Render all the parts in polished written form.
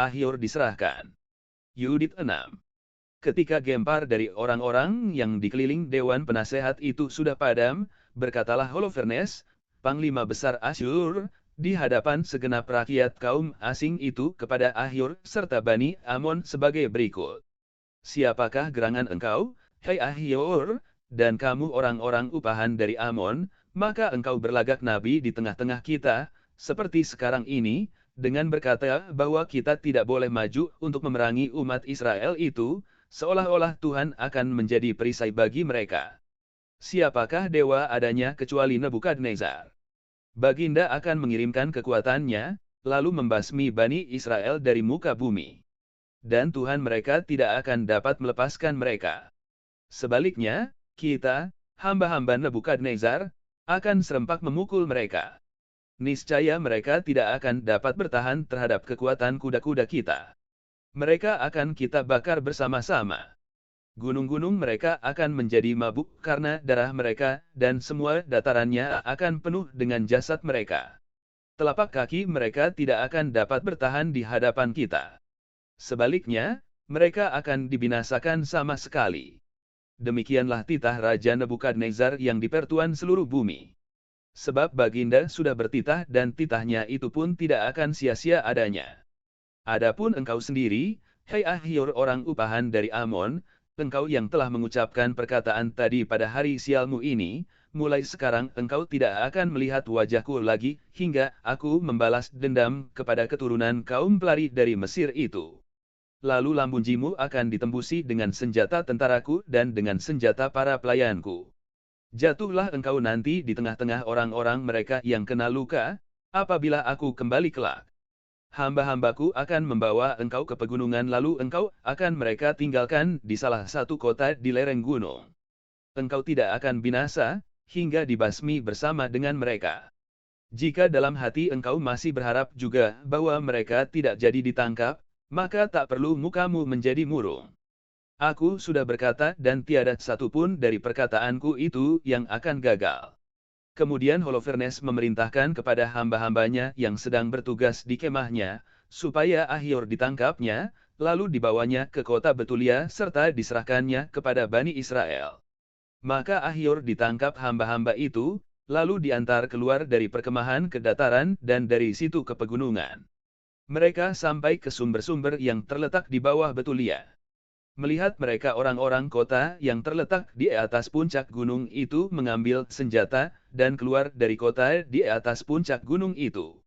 Ahyur diserahkan. Yudit 6. Ketika gempar dari orang-orang yang dikeliling Dewan Penasehat itu sudah padam, berkatalah Holofernes, Panglima Besar Asyur, di hadapan segenap rakyat kaum asing itu kepada Ahyur serta Bani Amon sebagai berikut. Siapakah gerangan engkau, hai Ahyur, dan kamu orang-orang upahan dari Amon, maka engkau berlagak nabi di tengah-tengah kita, seperti sekarang ini, dengan berkata bahwa kita tidak boleh maju untuk memerangi umat Israel itu, seolah-olah Tuhan akan menjadi perisai bagi mereka. Siapakah dewa adanya kecuali Nebukadnezar? Baginda akan mengirimkan kekuatannya, lalu membasmi Bani Israel dari muka bumi. Dan Tuhan mereka tidak akan dapat melepaskan mereka. Sebaliknya, kita, hamba-hamba Nebukadnezar, akan serempak memukul mereka. Niscaya mereka tidak akan dapat bertahan terhadap kekuatan kuda-kuda kita. Mereka akan kita bakar bersama-sama. Gunung-gunung mereka akan menjadi mabuk karena darah mereka, dan semua datarannya akan penuh dengan jasad mereka. Telapak kaki mereka tidak akan dapat bertahan di hadapan kita. Sebaliknya, mereka akan dibinasakan sama sekali. Demikianlah titah Raja Nebukadnezar yang dipertuan seluruh bumi. Sebab Baginda sudah bertitah dan titahnya itu pun tidak akan sia-sia adanya. Adapun engkau sendiri, hai Ahyur orang upahan dari Amon, engkau yang telah mengucapkan perkataan tadi pada hari sialmu ini, mulai sekarang engkau tidak akan melihat wajahku lagi, hingga aku membalas dendam kepada keturunan kaum pelari dari Mesir itu. Lalu lambunjimu akan ditembusi dengan senjata tentaraku dan dengan senjata para pelayanku. Jatuhlah engkau nanti di tengah-tengah orang-orang mereka yang kena luka, apabila aku kembali kelak. Hamba-hambaku akan membawa engkau ke pegunungan lalu engkau akan mereka tinggalkan di salah satu kota di lereng gunung. Engkau tidak akan binasa, hingga dibasmi bersama dengan mereka. Jika dalam hati engkau masih berharap juga bahwa mereka tidak jadi ditangkap, maka tak perlu mukamu menjadi murung. Aku sudah berkata dan tiada satupun dari perkataanku itu yang akan gagal. Kemudian Holofernes memerintahkan kepada hamba-hambanya yang sedang bertugas di kemahnya, supaya Ahyur ditangkapnya, lalu dibawanya ke kota Betulia serta diserahkannya kepada Bani Israel. Maka Ahyur ditangkap hamba-hamba itu, lalu diantar keluar dari perkemahan ke dataran dan dari situ ke pegunungan. Mereka sampai ke sumber-sumber yang terletak di bawah Betulia. Melihat mereka orang-orang kota yang terletak di atas puncak gunung itu mengambil senjata, dan keluar dari kota di atas puncak gunung itu.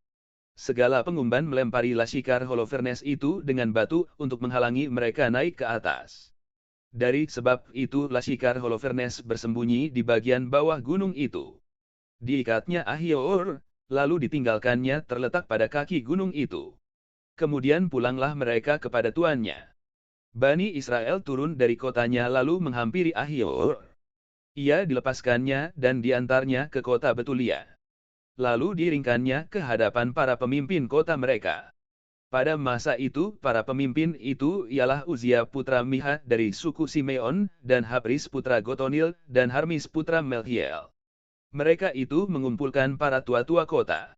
Segala pengumban melempari laskar Holofernes itu dengan batu untuk menghalangi mereka naik ke atas. Dari sebab itu laskar Holofernes bersembunyi di bagian bawah gunung itu. Diikatnya Ahyur, lalu ditinggalkannya terletak pada kaki gunung itu. Kemudian pulanglah mereka kepada tuannya. Bani Israel turun dari kotanya lalu menghampiri Ahyur. Ia dilepaskannya dan diantarnya ke kota Betulia. Lalu diringkannya ke hadapan para pemimpin kota mereka. Pada masa itu, para pemimpin itu ialah Uzia putra Miha dari suku Simeon, dan Habris putra Gotonil, dan Harmis putra Melchiel. Mereka itu mengumpulkan para tua-tua kota.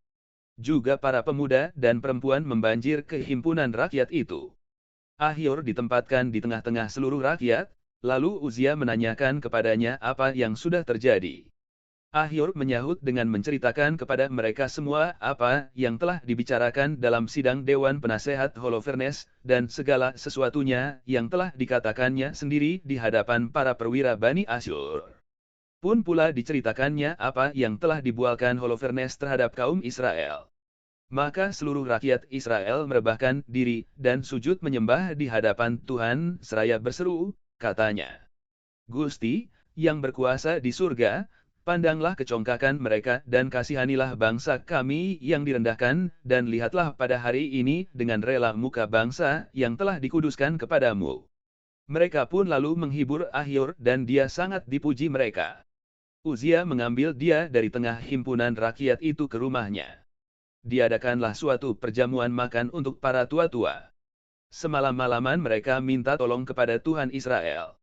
Juga para pemuda dan perempuan membanjir ke himpunan rakyat itu. Ahyur ditempatkan di tengah-tengah seluruh rakyat, lalu Uzia menanyakan kepadanya apa yang sudah terjadi. Ahyur menyahut dengan menceritakan kepada mereka semua apa yang telah dibicarakan dalam sidang Dewan Penasehat Holofernes, dan segala sesuatunya yang telah dikatakannya sendiri di hadapan para perwira Bani Asyur. Pun pula diceritakannya apa yang telah dibualkan Holofernes terhadap kaum Israel. Maka seluruh rakyat Israel merebahkan diri dan sujud menyembah di hadapan Tuhan seraya berseru, katanya, Gusti, yang berkuasa di surga, pandanglah kecongkakan mereka dan kasihanilah bangsa kami yang direndahkan, dan lihatlah pada hari ini dengan rela muka bangsa yang telah dikuduskan kepadamu. Mereka pun lalu menghibur Ahyur dan dia sangat dipuji mereka. Uzia mengambil dia dari tengah himpunan rakyat itu ke rumahnya. Diadakanlah suatu perjamuan makan untuk para tua-tua. Semalam-malaman mereka minta tolong kepada Tuhan Israel.